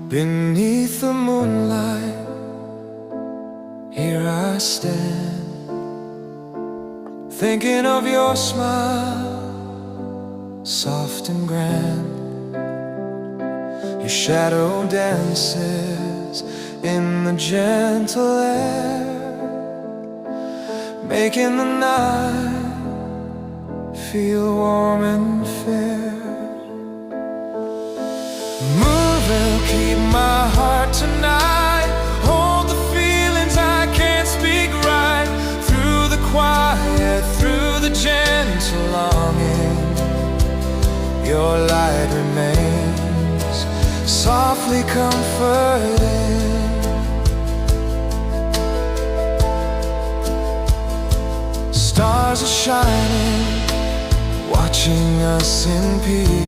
Beneath the moonlight, here I stand, thinking of your smile, soft and grand. Your shadow dances in the gentle air, making the night feel warm and fair. Moon will keep my heart tonight, hold the feelings I can't speak right. Through the quiet, through the gentle longing, your light remains softly comforting. Stars are shining, watching us in peace.